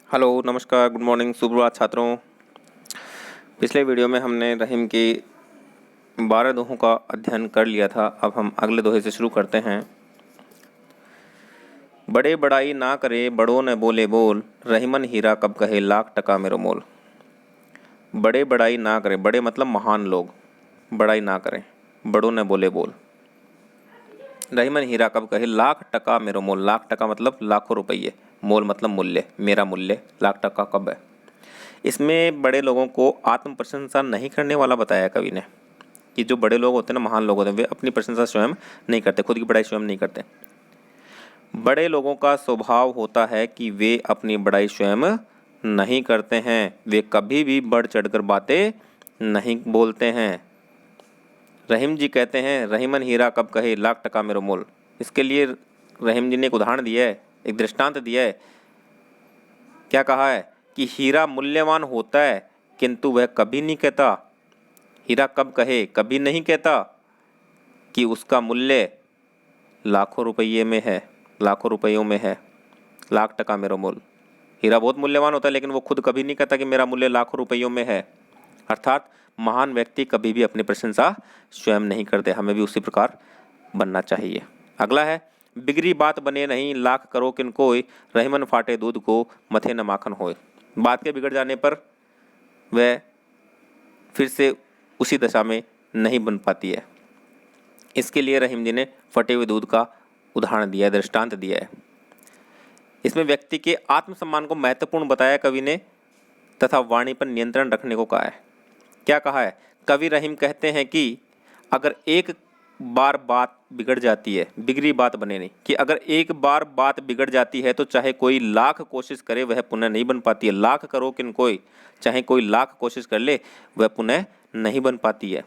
Hello, नमस्कार, good morning, सुप्रभात छात्रों। पिछले वीडियो में हमने रहीम की 12 दोहों का अध्ययन कर लिया था। अब हम अगले दोहे से शुरू करते हैं। बड़े बड़ाई ना करे, बड़ों ने बोले बोल, रहीमन हीरा कब कहे, लाख टका मेरो मोल। बड़े बड़ाई ना करे, बड़े मतलब महान लोग, बड़ाई ना करें, बड़ों ने बोले बोल, रहीमन हीरा कब कहे, लाख टका मेरो मोल। लाख टका मतलब लाखों रुपये, मोल मतलब मूल्य, मेरा मूल्य लाख टका कब है। इसमें बड़े लोगों को आत्म प्रशंसा नहीं करने वाला बताया कवि ने, कि जो बड़े लोग होते हैं ना, महान लोग होते हैं, वे अपनी प्रशंसा स्वयं नहीं करते, खुद की बड़ाई स्वयं नहीं करते। बड़े लोगों का स्वभाव होता है कि वे अपनी बड़ाई स्वयं नहीं करते हैं, वे कभी भी बढ़ चढ़कर बातें नहीं बोलते हैं। रहीम जी कहते हैं, रहीमन हीरा कब कहे, लाख टका मेरो मोल। इसके लिए रहीम जी ने एक उदाहरण दिया है, एक दृष्टांत दिया है। क्या कहा है कि हीरा मूल्यवान होता है किंतु वह कभी नहीं कहता, हीरा कब कहे, कभी नहीं कहता कि उसका मूल्य लाखों रुपये में है, लाखों रुपयों में है, लाख टका मेरो मोल। हीरा बहुत मूल्यवान होता है लेकिन वो खुद कभी नहीं कहता कि मेरा मूल्य लाखों रुपयों में है। अर्थात महान व्यक्ति कभी भी अपनी प्रशंसा स्वयं नहीं करते। हमें भी उसी प्रकार बनना चाहिए। अगला है, बिगड़ी बात बने नहीं, लाख करो किन कोई, रहीमन फाटे दूध को, मथे न माखन होए। बात के बिगड़ जाने पर वह फिर से उसी दशा में नहीं बन पाती है। इसके लिए रहीम जी ने फटे हुए दूध का उदाहरण दिया है, दृष्टांत दिया है। इसमें व्यक्ति के आत्मसम्मान को महत्वपूर्ण बताया कवि ने, तथा वाणी पर नियंत्रण रखने को कहा है। क्या कहा है? कवि रहीम कहते हैं कि अगर एक बार बात बिगड़ जाती है, बिगड़ी बात बने नहीं, कि अगर एक बार बात बिगड़ जाती है तो चाहे कोई लाख कोशिश करे वह पुनः नहीं बन पाती है। लाख करो किन कोई, चाहे कोई लाख कोशिश कर ले वह पुनः नहीं बन पाती है।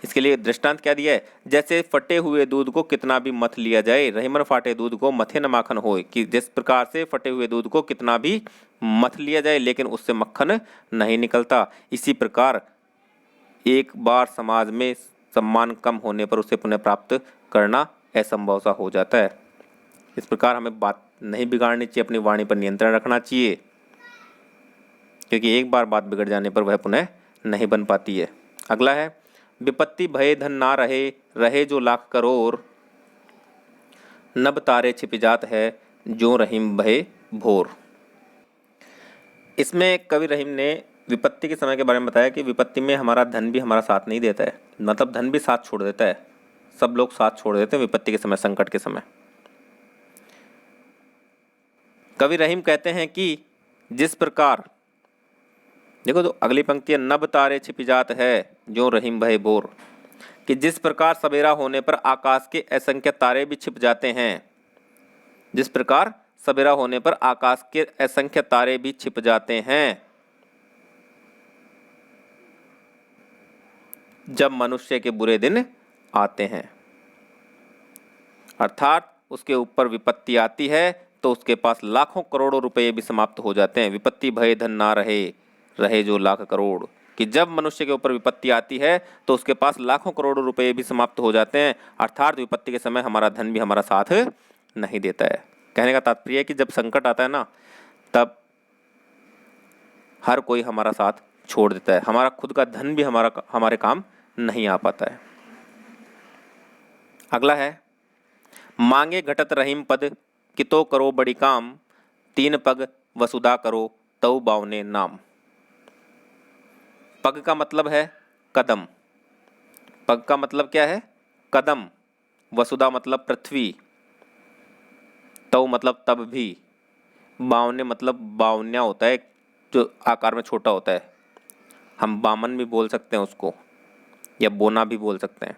इसके लिए दृष्टांत क्या दिया है? जैसे फटे हुए दूध को कितना भी मथ लिया जाए, रहीमन फाटे दूध को मथे न माखन होए। कि जिस प्रकार से फटे हुए दूध को कितना भी मथ लिया जाए लेकिन उससे मक्खन नहीं निकलता, इसी प्रकार एक बार समाज में सम्मान कम होने पर उसे पुनः प्राप्त करना असंभव सा हो जाता है। इस प्रकार हमें बात नहीं बिगाड़नी चाहिए, अपनी वाणी पर नियंत्रण रखना चाहिए, क्योंकि एक बार बात बिगड़ जाने पर वह पुनः नहीं बन पाती है। अगला है, विपत्ति भय धन ना रहे, रहे जो लाख करोड़, नभ तारे छिप जात है, जो रहीम भय भोर। इसमें कवि रहीम ने विपत्ति के समय के बारे में बताया कि विपत्ति में हमारा धन भी हमारा साथ नहीं देता है, मतलब धन भी साथ छोड़ देता है। सब लोग साथ छोड़ देते हैं विपत्ति के समय, संकट के समय। कवि रहीम कहते हैं कि जिस प्रकार, देखो तो अगली पंक्ति है, नभ तारे छिप जात है, जो रहीम भय भोर। कि जिस प्रकार सवेरा होने पर आकाश के असंख्य तारे भी छिप जाते हैं, जिस प्रकार सवेरा होने पर आकाश के असंख्य तारे भी छिप जाते हैं, जब मनुष्य के बुरे दिन आते हैं। अर्थात उसके ऊपर विपत्ति आती है तो उसके पास लाखों करोड़ों रुपए भी समाप्त हो जाते हैं। विपत्ति भय धन ना रहे, रहे जो लाख करोड़। कि जब मनुष्य के ऊपर विपत्ति आती है तो उसके पास लाखों करोड़ों रुपए भी समाप्त हो जाते हैं। अर्थात विपत्ति के समय हमारा धन भी हमारा साथ नहीं देता है। कहने का तात्पर्य है कि जब संकट आता है ना, तब हर कोई हमारा साथ छोड़ देता है, हमारा खुद का धन भी हमारे काम नहीं आ पाता है। अगला है, मांगे घटत रहीम पद, कितो करो बड़ी काम, तीन पग वसुधा करो, तऊ बावने नाम। पग का मतलब है कदम, पग का मतलब क्या है? कदम। वसुधा मतलब पृथ्वी, तऊ मतलब तब भी, बावने मतलब बावन्या होता है जो आकार में छोटा होता है, हम बामन भी बोल सकते हैं उसको, या बोना भी बोल सकते हैं।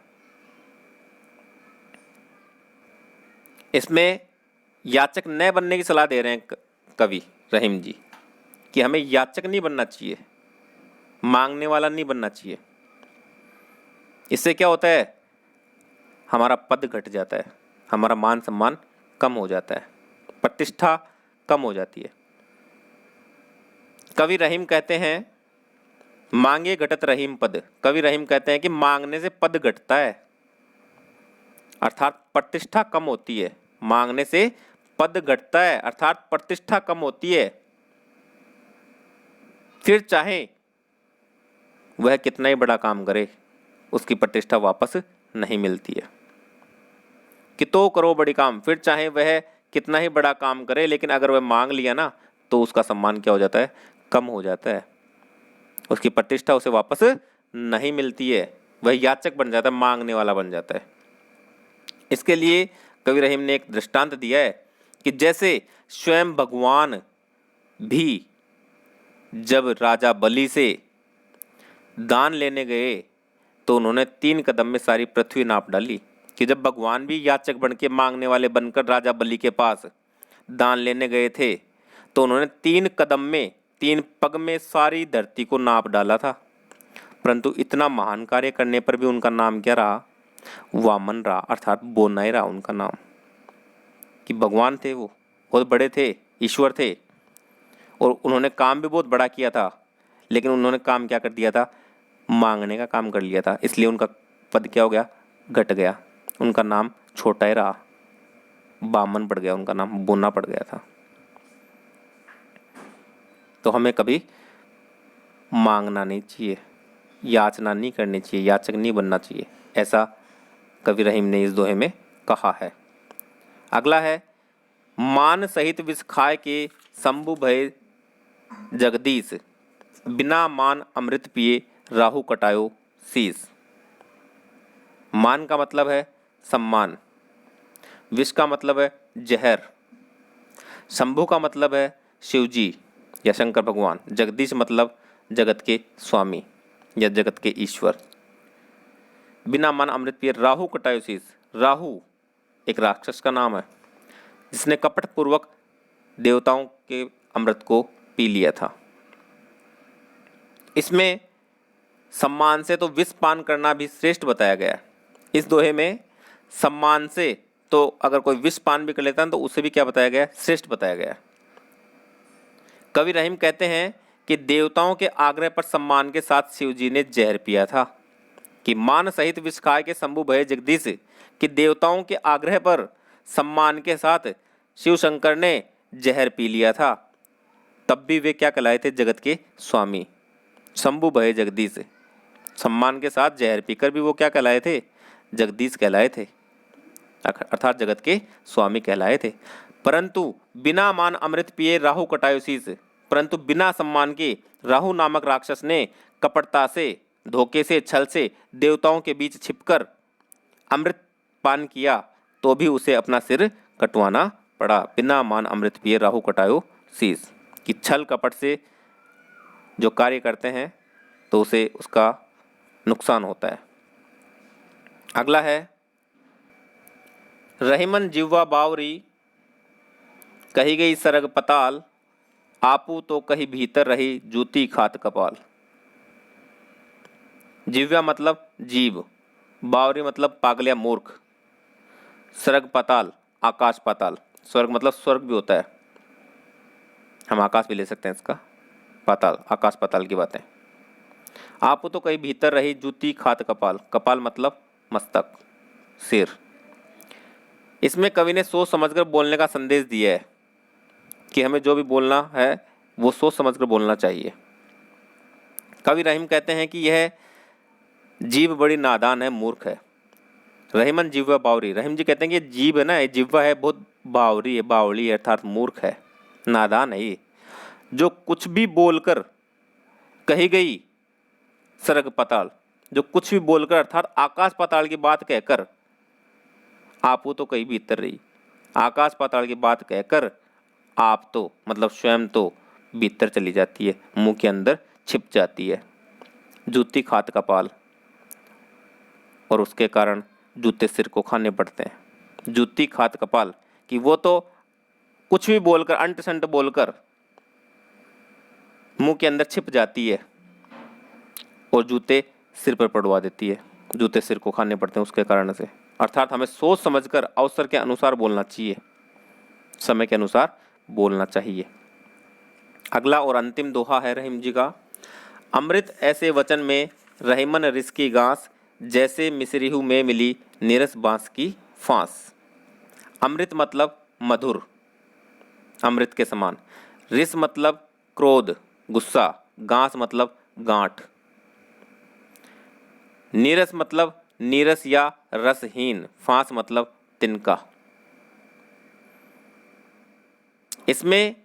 इसमें याचक न बनने की सलाह दे रहे हैं कवि रहीम जी, कि हमें याचक नहीं बनना चाहिए, मांगने वाला नहीं बनना चाहिए। इससे क्या होता है? हमारा पद घट जाता है, हमारा मान सम्मान कम हो जाता है, प्रतिष्ठा कम हो जाती है। कवि रहीम कहते हैं, मांगे घटत रहीम पद। कवि रहीम कहते हैं कि मांगने से पद घटता है, अर्थात प्रतिष्ठा कम होती है। मांगने से पद घटता है अर्थात प्रतिष्ठा कम होती है। फिर चाहे वह कितना ही बड़ा काम करे, उसकी प्रतिष्ठा वापस नहीं मिलती है। कि तो करो बड़ी काम, फिर चाहे वह कितना ही बड़ा काम करे, लेकिन अगर वह मांग लिया ना तो उसका सम्मान क्या हो जाता है, कम हो जाता है, उसकी प्रतिष्ठा उसे वापस नहीं मिलती है, वह याचक बन जाता है, मांगने वाला बन जाता है। इसके लिए कवि रहीम ने एक दृष्टांत दिया है कि जैसे स्वयं भगवान भी जब राजा बलि से दान लेने गए तो उन्होंने 3 कदम में सारी पृथ्वी नाप डाली। कि जब भगवान भी याचक बन के मांगने वाले बनकर राजा बलि के पास दान लेने गए थे तो उन्होंने 3 कदम में, 3 पग में सारी धरती को नाप डाला था। परंतु इतना महान कार्य करने पर भी उनका नाम क्या रहा, वामन रहा, अर्थात बोनाई रहा उनका नाम। कि भगवान थे, वो बहुत बड़े थे, ईश्वर थे, और उन्होंने काम भी बहुत बड़ा किया था, लेकिन उन्होंने काम क्या कर दिया था, मांगने का काम कर लिया था, इसलिए उनका पद क्या हो गया, घट गया, उनका नाम छोटा ही रहा, बामन पड़ गया, उनका नाम बोना पड़ गया था। तो हमें कभी मांगना नहीं चाहिए, याचना नहीं करनी चाहिए, याचक नहीं बनना चाहिए, ऐसा कवि रहीम ने इस दोहे में कहा है। अगला है, मान सहित विष खाए के शंभु भय जगदीश, बिना मान अमृत पिए राहु कटायो शीस। मान का मतलब है सम्मान, विष का मतलब है जहर, शंभु का मतलब है शिवजी या शंकर भगवान, जगदीश मतलब जगत के स्वामी या जगत के ईश्वर। बिना मान अमृत पिए राहु कटायो शीस। राहु एक राक्षस का नाम है जिसने कपटपूर्वक देवताओं के अमृत को पी लिया था। इसमें सम्मान से तो विष पान करना भी श्रेष्ठ बताया गया है। इस दोहे में सम्मान से तो अगर कोई विष पान भी कर लेता है तो उसे भी क्या बताया गया है, श्रेष्ठ बताया गया है। कवि रहीम कहते हैं कि देवताओं के आग्रह पर सम्मान के साथ शिवजी ने जहर पिया था। कि मान सहित विष खाए के शंभु भय जगदीश, कि देवताओं के आग्रह पर सम्मान के साथ शिव शंकर ने जहर पी लिया था, तब भी वे क्या कहलाए थे, जगत के स्वामी, शंभु भय जगदीश। सम्मान के साथ जहर पीकर भी वो क्या कहलाए थे, जगदीश कहलाए थे, अर्थात जगत के स्वामी कहलाए थे। परंतु बिना मान अमृत पिए राहु कटायो शीस, परंतु बिना सम्मान के राहु नामक राक्षस ने कपटता से, धोखे से, छल से देवताओं के बीच छिपकर अमृत पान किया तो भी उसे अपना सिर कटवाना पड़ा। बिना मान अमृत पिए राहु कटायो शीस। कि छल कपट से जो कार्य करते हैं तो उसे उसका नुकसान होता है। अगला है, रहीमन जिह्वा बावरी, कही गई सरग पताल, आपू तो कहीं भीतर रही जूती खात कपाल। जिह्वा मतलब जीव, बावरी मतलब पागल या मूर्ख, स्वर्ग पाताल आकाश पाताल, स्वर्ग मतलब स्वर्ग भी होता है, हम आकाश भी ले सकते हैं इसका, पाताल आकाश पाताल की बातें। आप तो कहीं भीतर रही जूती खात कपाल, कपाल मतलब मस्तक, सिर। इसमें कवि ने सोच समझकर बोलने का संदेश दिया है कि हमें जो भी बोलना है वो सोच समझकर बोलना चाहिए। कवि रहीम कहते हैं कि यह जीव बड़ी नादान है, मूर्ख है। रहीमन जिह्वा बावरी, रहीम जी कहते हैं कि जीव है ना, ये जिह्वा है बहुत बावरी है, बावली है, अर्थात मूर्ख है, नादान है ये, जो कुछ भी बोलकर कही गई सरग पाताल, जो कुछ भी बोलकर अर्थात आकाश पाताल की बात कहकर, आपू तो कहीं भीतर रही, आकाश पाताल की बात कहकर आप तो मतलब स्वयं तो भीतर चली जाती है, मुंह के अंदर छिप जाती है। जूती खात कपाल, और उसके कारण जूते सिर को खाने पड़ते हैं। जूती खात कपाल कि वो तो कुछ भी बोलकर, अंट संट बोलकर मुंह के अंदर छिप जाती है और जूते सिर पर पड़वा देती है, जूते सिर को खाने पड़ते हैं उसके कारण से। अर्थात हमें सोच समझकर अवसर के अनुसार बोलना चाहिए, समय के अनुसार बोलना चाहिए। अगला और अंतिम दोहा है रहीम जी का, अमृत ऐसे वचन में रहीमन रिस की गांस, जैसे मिसरीहू में मिली नीरस बांस की फांस। अमृत मतलब मधुर, अमृत के समान। रिस मतलब क्रोध, गुस्सा, गांस मतलब गांठ। नीरस मतलब नीरस या रसहीन। फांस मतलब तिनका। इसमें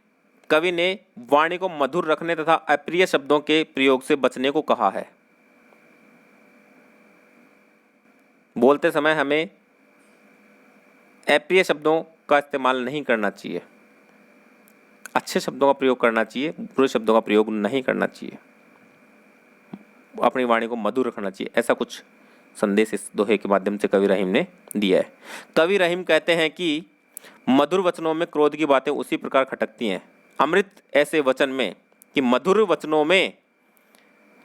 कवि ने वाणी को मधुर रखने तथा अप्रिय शब्दों के प्रयोग से बचने को कहा है। बोलते समय हमें अप्रिय शब्दों का इस्तेमाल नहीं करना चाहिए, अच्छे शब्दों का प्रयोग करना चाहिए, बुरे शब्दों का प्रयोग नहीं करना चाहिए, अपनी वाणी को मधुर रखना चाहिए। ऐसा कुछ संदेश इस दोहे के माध्यम से कवि रहीम ने दिया है। कवि रहीम कहते हैं कि मधुर वचनों में क्रोध की बातें उसी प्रकार खटकती हैं। अमृत ऐसे वचन में कि मधुर वचनों में,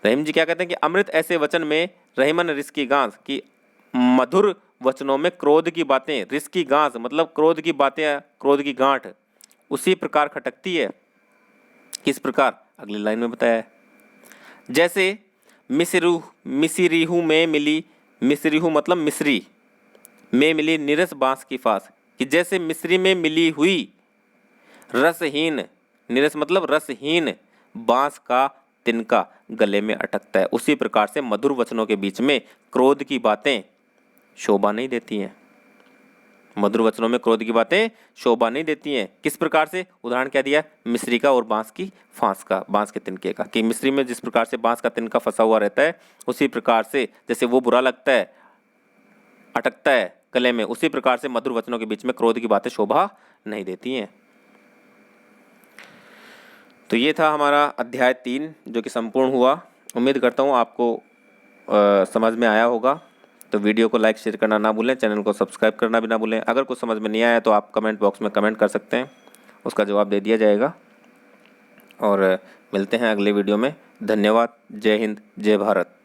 रहीम जी क्या कहते हैं कि अमृत ऐसे वचन में रहीमन रिस की गांस, कि मधुर वचनों में क्रोध की बातें, रिस की गांस मतलब क्रोध की बातें, क्रोध की गांठ उसी प्रकार खटकती है। किस प्रकार? अगली लाइन में बताया है। जैसे मिसरीहू में मिली, मिसरीहू मतलब मिस्री में मिली निरस बांस की फांस, कि जैसे मिस्री में मिली हुई रसहीन, निरस मतलब रसहीन बांस का तिनका गले में अटकता है, उसी प्रकार से मधुर वचनों के बीच में क्रोध की बातें शोभा नहीं देती हैं। मधुर वचनों में क्रोध की बातें शोभा नहीं देती हैं। किस प्रकार से? उदाहरण क्या दिया? मिस्री का और बांस की फांस का, बांस के तिनके का, कि मिस्री में जिस प्रकार से बांस का तिनका फंसा हुआ रहता है, उसी प्रकार से जैसे वो बुरा लगता है, अटकता है गले में, उसी प्रकार से मधुर वचनों के बीच में क्रोध की बातें शोभा नहीं देती हैं। तो ये था हमारा अध्याय 3 जो कि संपूर्ण हुआ। उम्मीद करता हूँ आपको समझ में आया होगा। तो वीडियो को लाइक शेयर करना ना भूलें, चैनल को सब्सक्राइब करना भी ना भूलें। अगर कुछ समझ में नहीं आया तो आप कमेंट बॉक्स में कमेंट कर सकते हैं, उसका जवाब दे दिया जाएगा। और मिलते हैं अगले वीडियो में। धन्यवाद। जय हिंद, जय भारत।